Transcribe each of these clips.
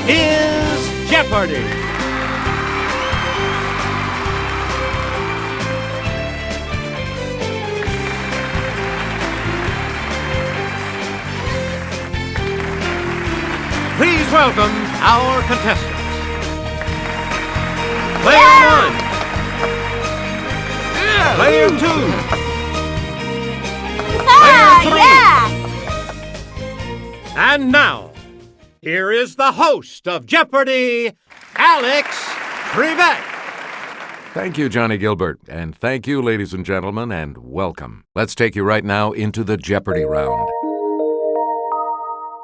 is Jeopardy! Please welcome our contestants. Player 1. Player 2. Player 3. And now, here is the host of Jeopardy, Alex Trebek. Thank you, Johnny Gilbert, and thank you, ladies and gentlemen, and welcome. Let's take you right now into the Jeopardy round.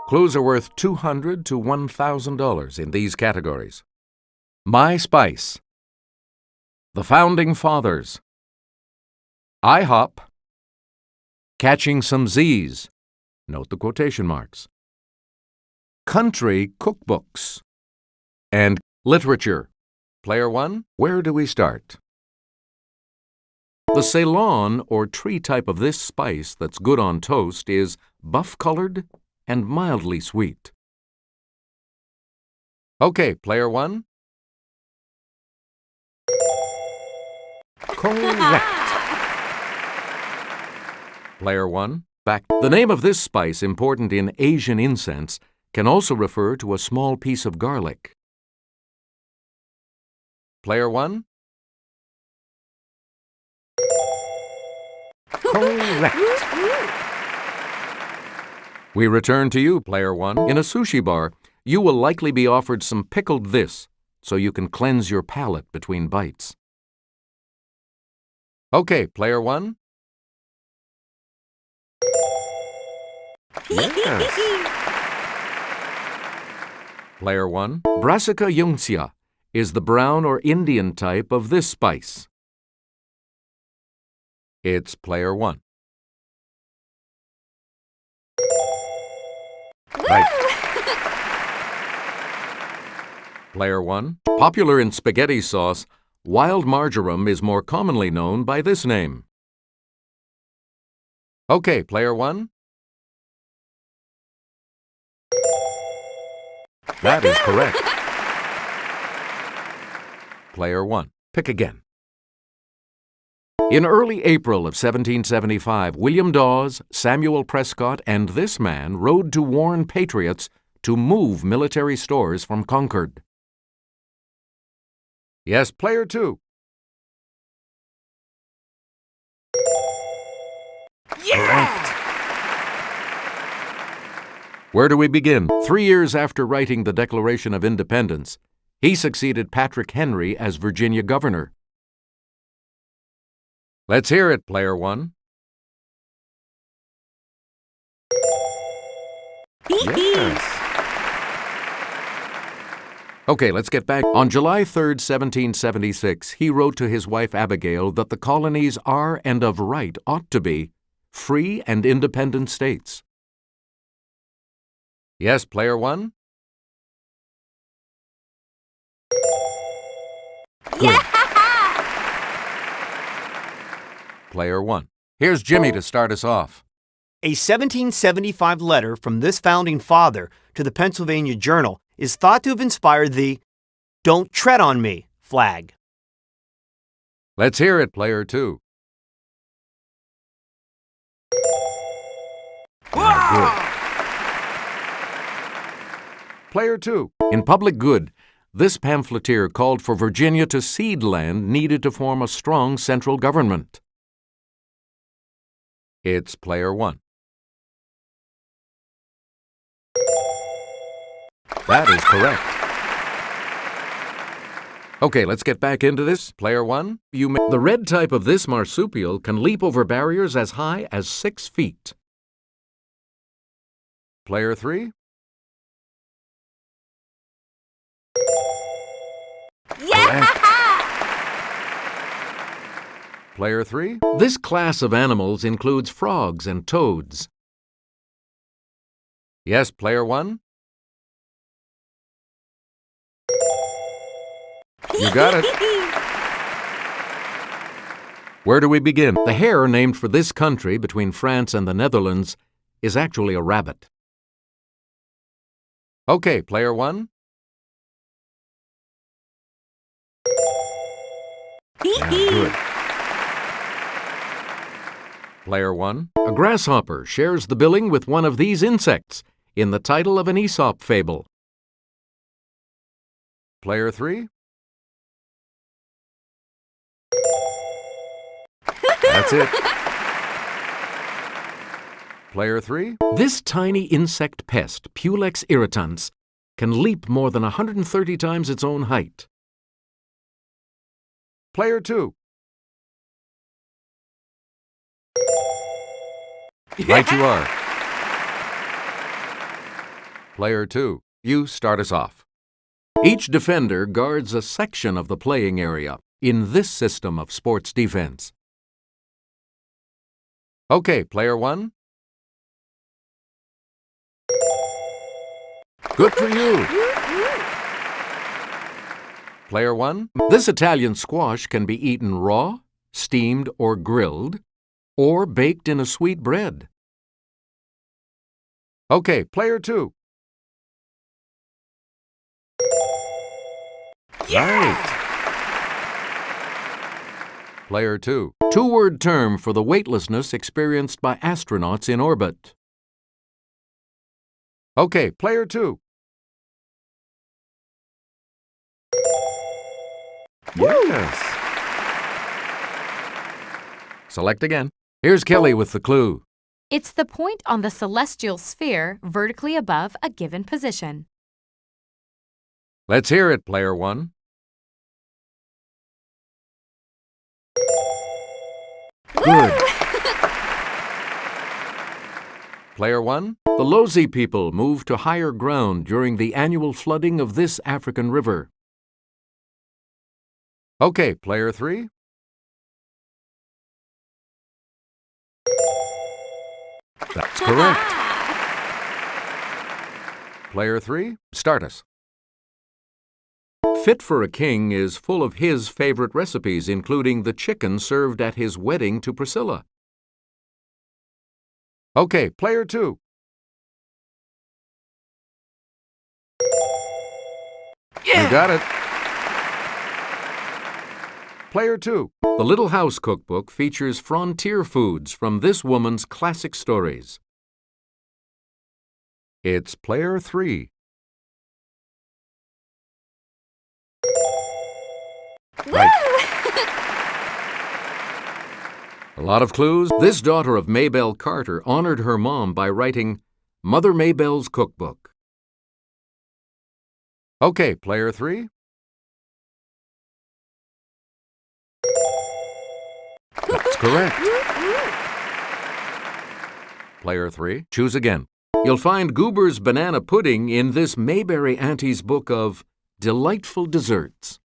Clues are worth $200 to $1,000 in these categories. My Spice, The Founding Fathers, IHOP, Catching Some Z's, note the quotation marks, Country Cookbooks, and Literature. Player 1, where do we start? The Ceylon or tree type of this spice that's good on toast is buff-colored and mildly sweet. Okay, Player 1. Correct. Player 1, back. The name of this spice, important in Asian incense, can also refer to a small piece of garlic. Player 1. Correct. We return to you, Player 1. In a sushi bar, you will likely be offered some pickled this, so you can cleanse your palate between bites. Okay, Player 1. Yes. Player 1. Brassica yungsia is the brown or Indian type of this spice. It's Player 1. Right. Player 1. Popular in spaghetti sauce, wild marjoram is more commonly known by this name. Okay, Player 1. That is correct. Player 1. Pick again. In early April of 1775, William Dawes, Samuel Prescott, and this man rode to warn patriots to move military stores from Concord. Yes, Player 2. Yeah! Where do we begin? 3 years after writing the Declaration of Independence, he succeeded Patrick Henry as Virginia governor. Let's hear it, Player 1. Yes. Okay, let's get back. On July 3rd, 1776, he wrote to his wife Abigail that the colonies are and of right ought to be free and independent states. Yes, Player 1? Good. Player 1. Here's Jimmy to start us off. A 1775 letter from this founding father to the Pennsylvania Journal is thought to have inspired the "Don't Tread on Me" flag. Let's hear it, Player 2. Good. Player 2. In Public Good, this pamphleteer called for Virginia to cede land needed to form a strong central government. It's Player 1. That is correct. Okay, let's get back into this. Player 1, the red type of this marsupial can leap over barriers as high as 6 feet. Player 3. Yeah! Player 3. This class of animals includes frogs and toads. Yes, Player 1. You got it. Where do we begin? The hare named for this country between France and the Netherlands is actually a rabbit. Okay, Player 1. Yeah, good. Player 1. A grasshopper shares the billing with one of these insects in the title of an Aesop fable. Player 3. That's it. Player 3. This tiny insect pest, Pulex irritans, can leap more than 130 times its own height. Player 2. Right you are. Player 2. You start us off. Each defender guards a section of the playing area in this system of sports defense. Okay, Player 1. Good for you. Player 1. This Italian squash can be eaten raw, steamed, or grilled, or baked in a sweet bread. Okay, Player 2. Right. Player 2. Two-word term for the weightlessness experienced by astronauts in orbit. Okay, Player 2. Yes. Select again. Here's Kelly with the clue. It's the point on the celestial sphere vertically above a given position. Let's hear it, Player 1. Good. Player 1. The Lozi people moved to higher ground during the annual flooding of this African river. Okay, Player 3. That's correct. Player 3, start us. Fit for a King is full of his favorite recipes, including the chicken served at his wedding to Priscilla. Okay, Player 2. Yeah. You got it. Player 2. The Little House Cookbook features frontier foods from this woman's classic stories. It's Player 3. Right. A lot of clues. This daughter of Maybelle Carter honored her mom by writing Mother Maybelle's Cookbook. Okay, Player 3. That's correct. Player 3, choose again. You'll find Goober's banana pudding in this Mayberry Auntie's book of delightful desserts.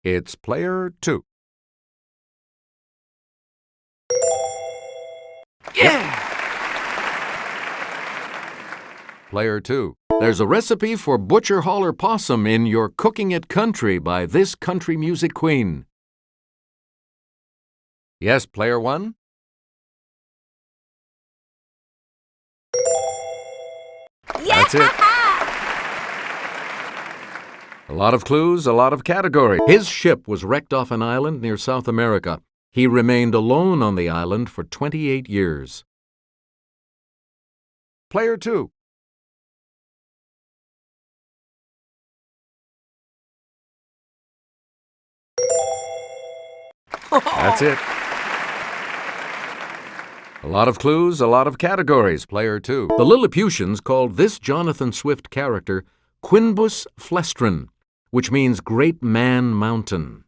It's Player 2. Yeah! Player 2. There's a recipe for butcher holler possum in Your Cooking It Country by this country music queen. Yes, Player 1. That's it. A lot of clues, a lot of category. His ship was wrecked off an island near South America. He remained alone on the island for 28 years. Player 2. That's it. A lot of clues, a lot of categories. Player 2. The Lilliputians called this Jonathan Swift character Quinbus Flestrin, which means Great Man Mountain.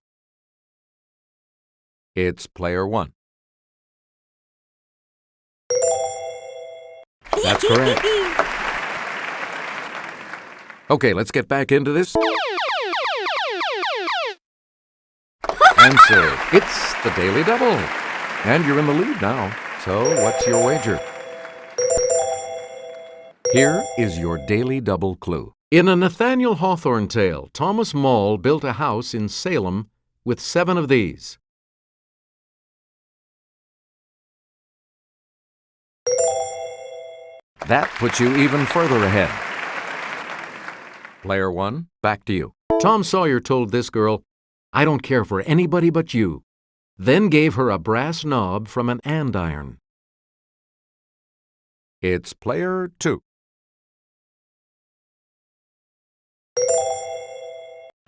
It's Player 1. That's correct. Okay, let's get back into this. Answer. It's the Daily Double. And you're in the lead now. So, what's your wager? Here is your Daily Double clue. In a Nathaniel Hawthorne tale, Thomas Moll built a house in Salem with 7 of these. That puts you even further ahead. Player 1, back to you. Tom Sawyer told this girl, I don't care for anybody but you. Then gave her a brass knob from an andiron. It's player 2.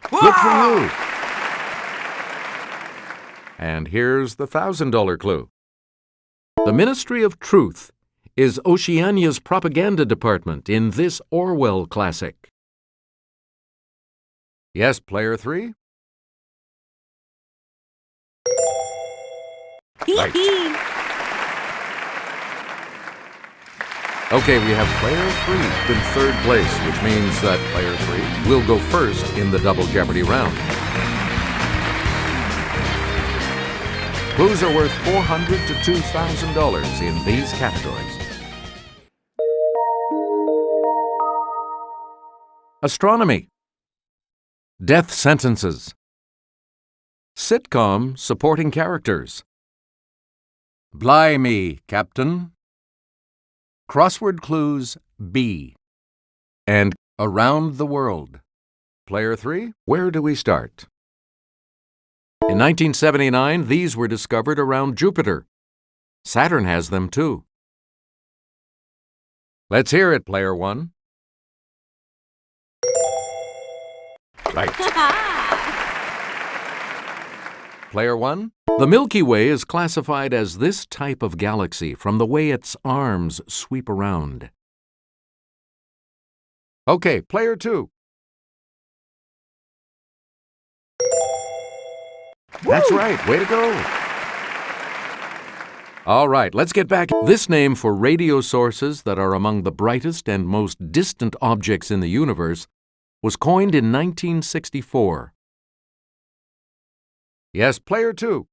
Good for you! And here's the $1,000 clue. The Ministry of Truth is Oceania's propaganda department in this Orwell classic. Yes, player 3? Right. Okay, we have player 3 in third place, which means that player 3 will go first in the Double Jeopardy round. Clues are worth $400 to $2,000 in these categories. Astronomy. Death sentences. Sitcom supporting characters. Blimey, Captain. Crossword clues B. And around the world. Player 3, where do we start? In 1979, these were discovered around Jupiter. Saturn has them too. Let's hear it, player 1. Right. Player 1, the Milky Way is classified as this type of galaxy from the way its arms sweep around. Okay, player 2. That's right, way to go. All right, let's get back. This name for radio sources that are among the brightest and most distant objects in the universe was coined in 1964. Yes, player 2.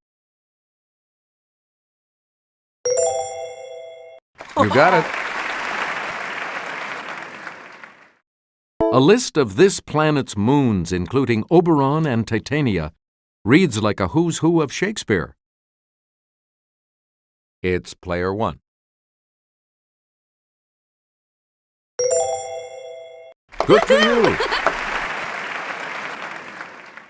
You got it. A list of this planet's moons, including Oberon and Titania, reads like a who's who of Shakespeare. It's player 1. Good for you!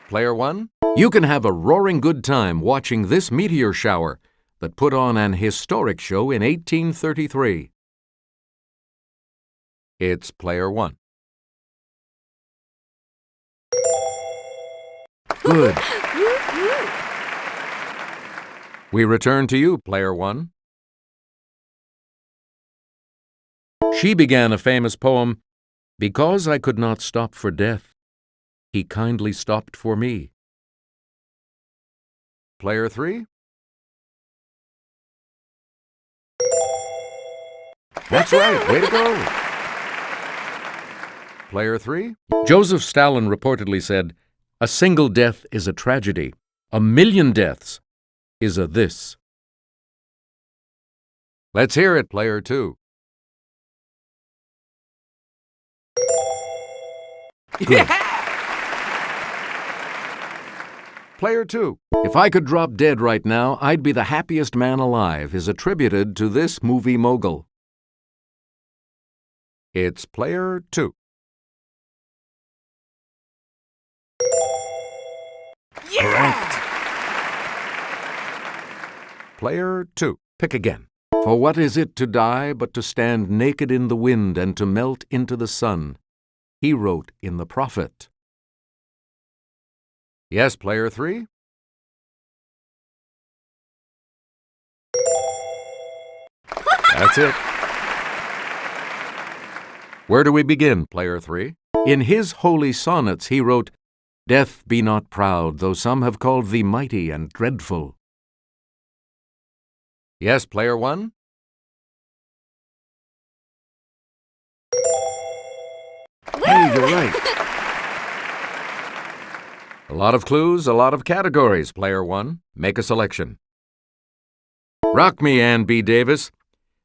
Player 1, you can have a roaring good time watching this meteor shower that put on an historic show in 1833. It's player 1. Good. We return to you, player 1. She began a famous poem, "Because I could not stop for death, he kindly stopped for me." Player 3. That's right, way to go. Player 3. Joseph Stalin reportedly said, "A single death is a tragedy. A million deaths is a this." Let's hear it, player 2. Good. Player 2. If I could drop dead right now, I'd be the happiest man alive is attributed to this movie mogul. It's player 2. Correct. Player 2. Pick again. For what is it to die but to stand naked in the wind and to melt into the sun? He wrote in the prophet. Yes, player 3. That's it. Where do we begin, player 3? In his holy sonnets he wrote, "Death, be not proud, though some have called thee mighty and dreadful." Yes, player 1? Hey, you're right. A lot of clues, a lot of categories, player 1. Make a selection. Rock me, Ann B. Davis.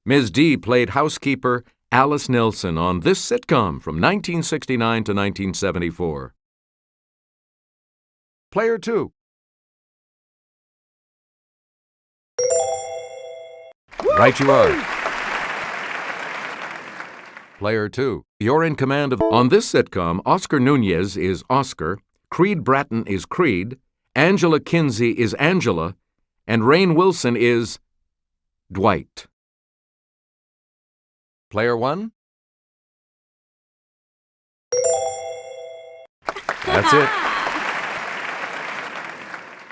Ms. D played housekeeper Alice Nelson on this sitcom from 1969 to 1974. Player 2. Right you are. Player 2. You're in command of... On this sitcom, Oscar Nunez is Oscar, Creed Bratton is Creed, Angela Kinsey is Angela, and Rainn Wilson is Dwight. Player 1? That's it.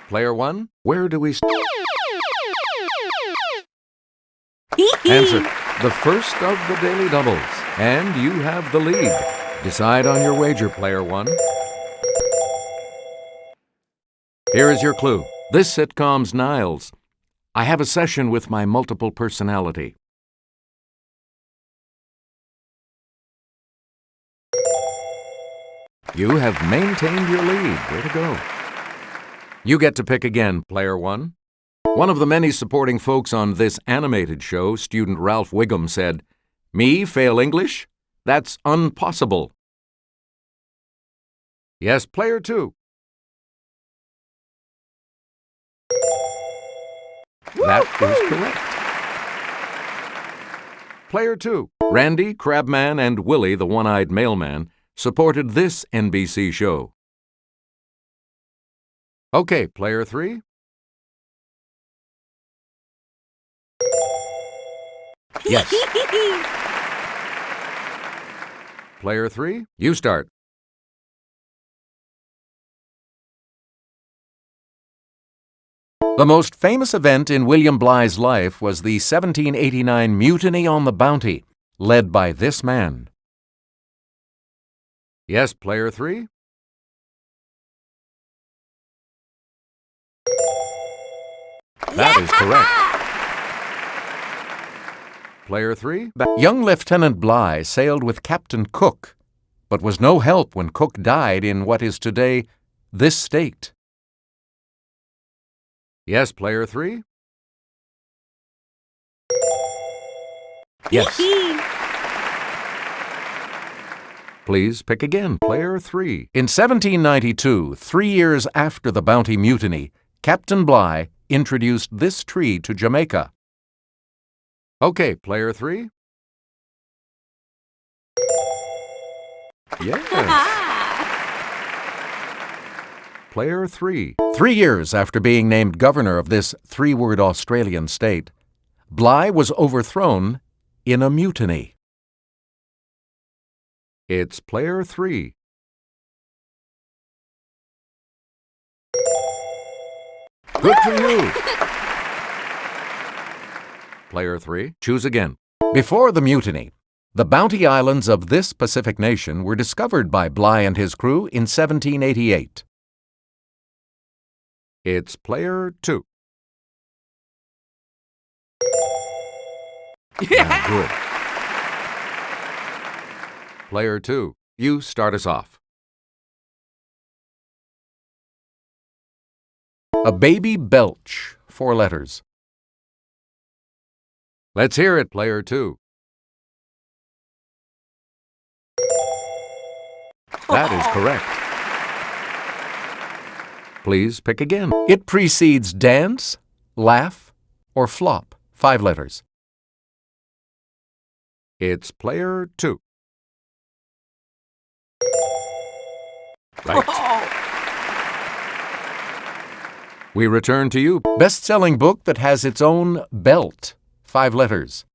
Player 1, where do we Answer, the first of the daily doubles, and you have the lead. Decide on your wager, Player 1. Here is your clue. This sitcom's Niles. I have a session with my multiple personality. You have maintained your lead. Way to go. You get to pick again, Player 1. One of the many supporting folks on this animated show, student Ralph Wiggum, said, "Me fail English? That's unpossible." Yes, Player 2. That is correct. Player 2. Randy, Crabman, and Willie, the one-eyed mailman, supported this NBC show. Okay, Player 3. Yes. Player 3, you start. The most famous event in William Bligh's life was the 1789 Mutiny on the Bounty, led by this man. Yes, Player 3. That is correct. Player 3. Young Lieutenant Bligh sailed with Captain Cook, but was no help when Cook died in what is today this state. Yes, Player 3. Yes. Please pick again, Player 3. In 1792, 3 years after the Bounty Mutiny, Captain Bligh introduced this tree to Jamaica. Okay, Player 3. Yes. Player 3. 3 years after being named governor of this three-word Australian state, Bligh was overthrown in a mutiny. It's Player 3. Good for you. Player 3, choose again. Before the mutiny, the Bounty Islands of this Pacific nation were discovered by Bligh and his crew in 1788. It's Player 2. Yeah, good. Player 2, you start us off. A baby belch, 4 letters. Let's hear it, Player 2. That is correct. Please pick again. It precedes dance, laugh, or flop, 5 letters. It's Player 2. Right. We return to you. Best-selling book that has its own belt, 5 letters.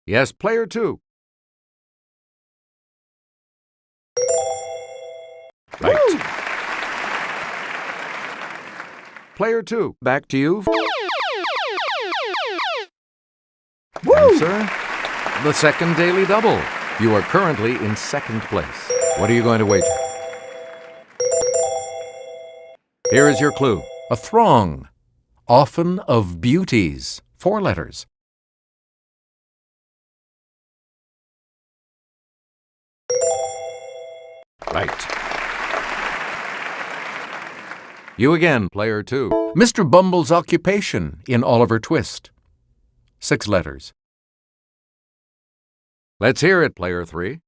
Yes, Player 2. Right. Player 2, back to you. Answer, the second daily double. You are currently in second place. What are you going to wager? Here is your clue. A throng, often of beauties, 4 letters. Right. You again, Player 2. Mr. Bumble's occupation in Oliver Twist, 6 letters. Let's hear it, Player 3.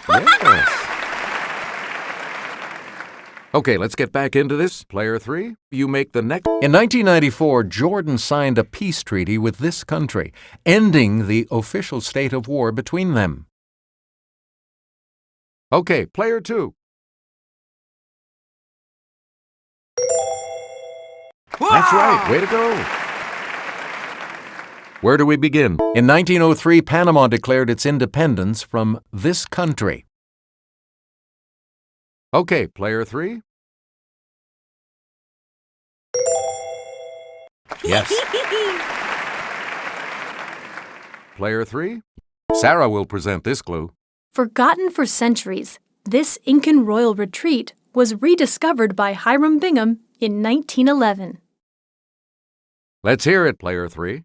Yes. Okay, let's get back into this. Player 3, you make the next. In 1994, Jordan signed a peace treaty with this country, ending the official state of war between them. Okay, player 2. That's right. Way to go. Where do we begin? In 1903, Panama declared its independence from this country. Okay, player 3. Yes. Player 3. Sarah will present this clue. Forgotten for centuries, this Incan royal retreat was rediscovered by Hiram Bingham in 1911. Let's hear it, player 3.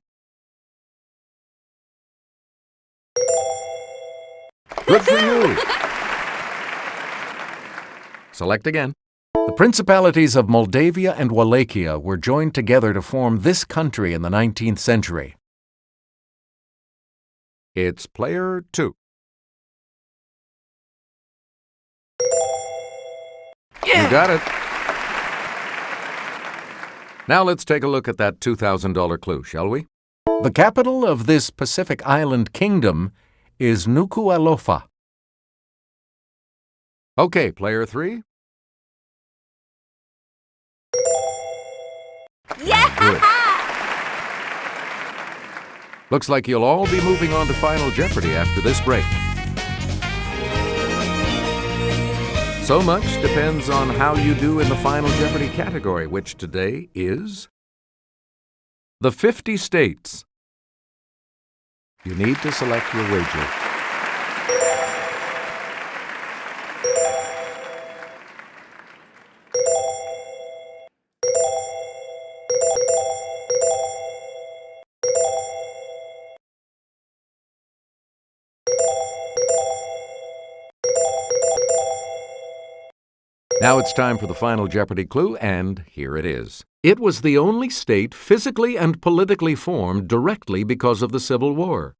Good for you. Select again. The principalities of Moldavia and Wallachia were joined together to form this country in the 19th century. It's player 2. You got it. Now let's take a look at that $2,000 clue, shall we? The capital of this Pacific Island kingdom is Nuku'alofa. Okay, player 3. Yeah! Good. Looks like you'll all be moving on to Final Jeopardy after this break. So much depends on how you do in the Final Jeopardy category, which today is the 50 states. You need to select your wager. Now it's time for the Final Jeopardy clue, and here it is. It was the only state physically and politically formed directly because of the Civil War.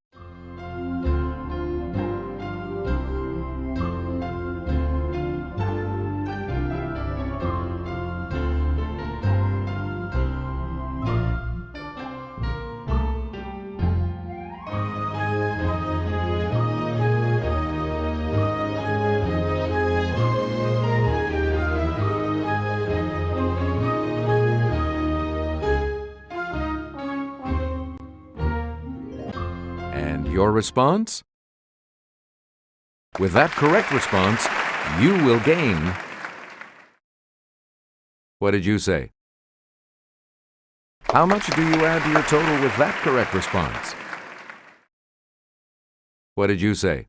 And your response? With that correct response, you will gain. What did you say? How much do you add to your total with that correct response? What did you say?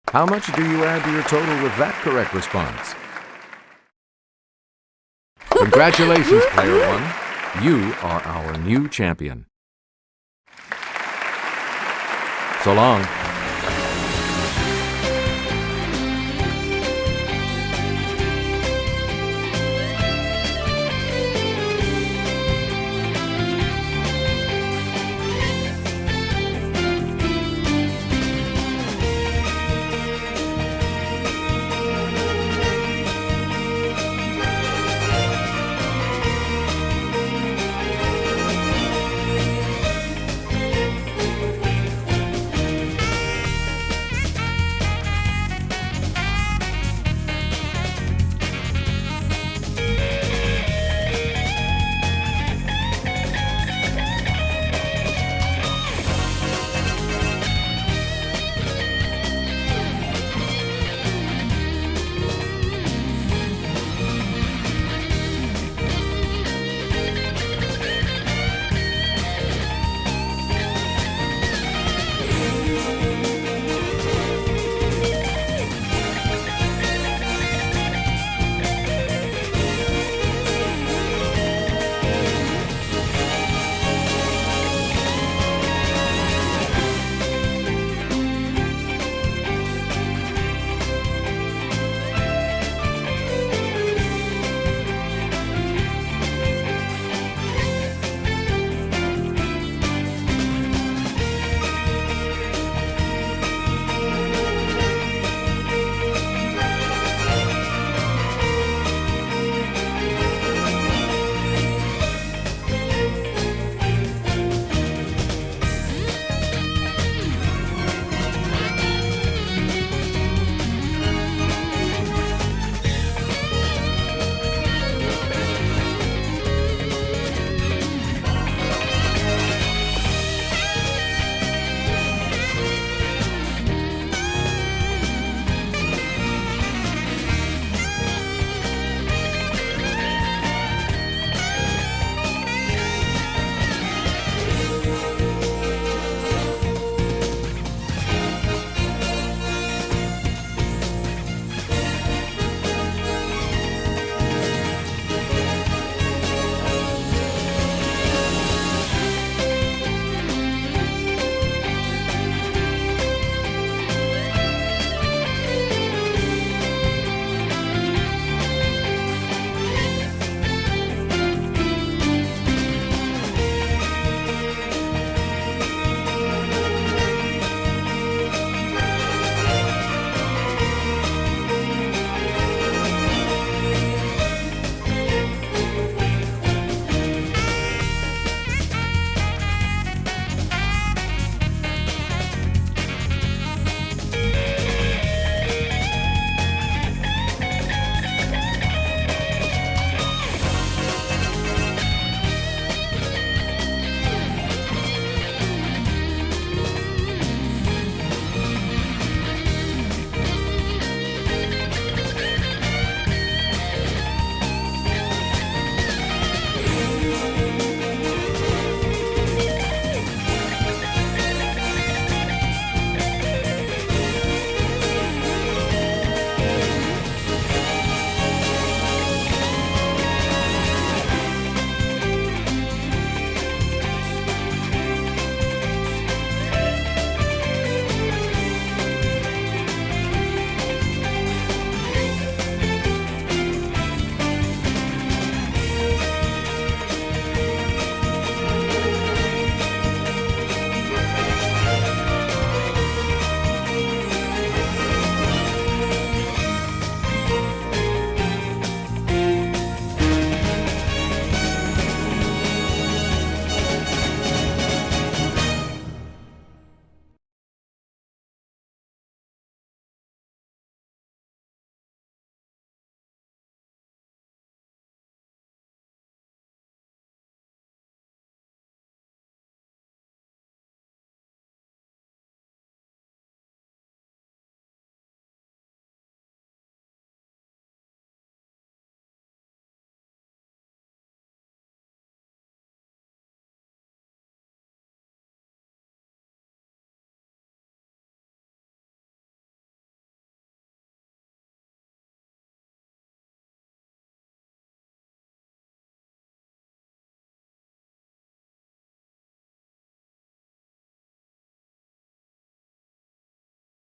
How much do you add to your total with that correct response? Congratulations, player 1. You are our new champion. So long.